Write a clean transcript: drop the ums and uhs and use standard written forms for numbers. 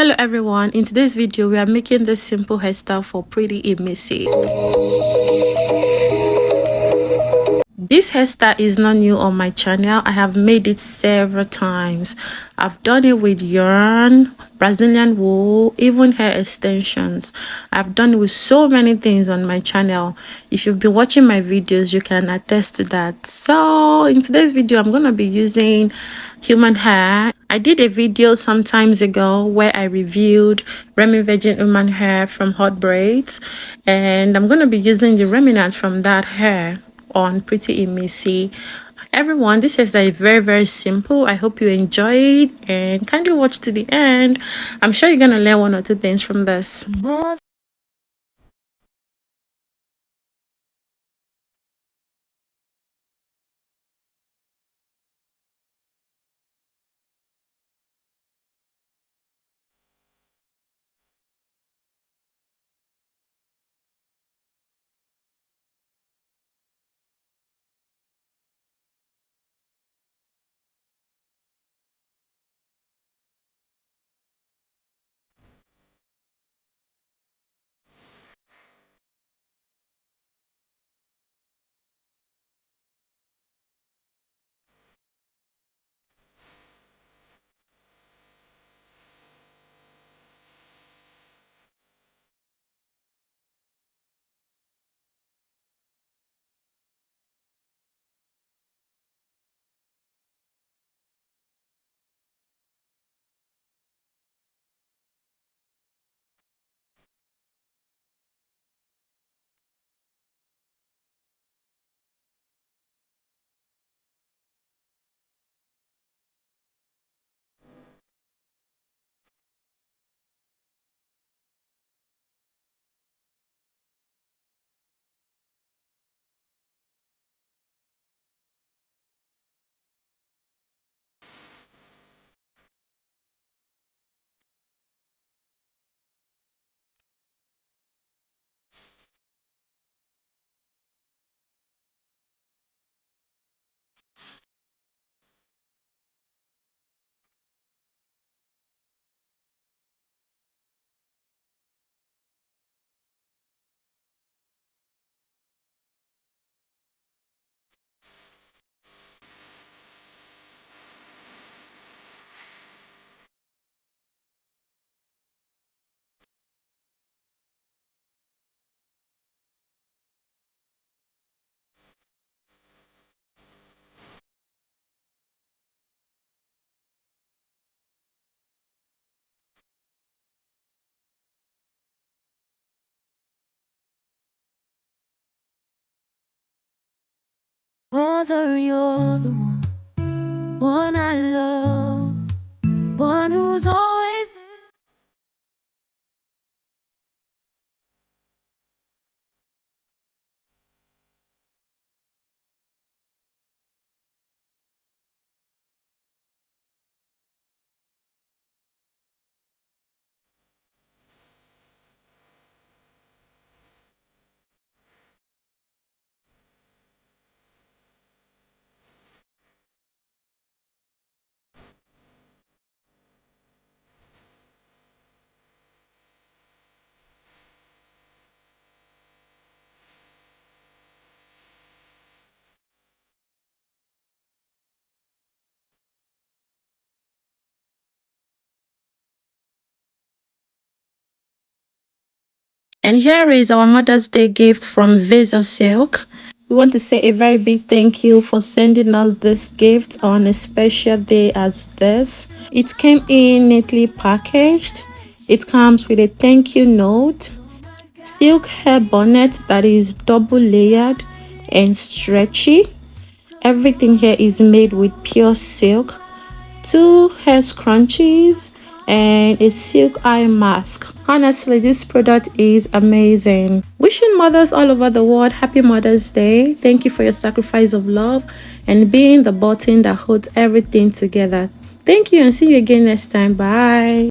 Hello everyone, in today's video we are making this simple hairstyle for Prettyimisi. This hairstyle is not new on my channel. I have made it several times. I've done it with yarn, Brazilian wool, even hair extensions. I've done it with so many things on my channel. If you've been watching my videos, you can attest to that. So in today's video, I'm going to be using human hair. I did a video some times ago where I reviewed virgin human hair from hot braids, and I'm going to be using the remnants from that hair on Prettyimisi. Everyone, this is very simple. I hope you enjoy it and kindly watch to the end. I'm sure you're gonna learn one or two things from this. Whether you're the one I love, one who's always there. And here is our Mother's Day gift from Vazasilk. We want to say a very big thank you for sending us this gift on a special day as this. It came in neatly packaged. It comes with a thank you note, silk hair bonnet that is double layered and stretchy. Everything here is made with pure silk, 2 hair scrunchies, and a silk eye mask. Honestly, this product is amazing. Wishing mothers all over the world happy Mother's Day. Thank you for your sacrifice of love and being the button that holds everything together. Thank you and see you again next time. Bye.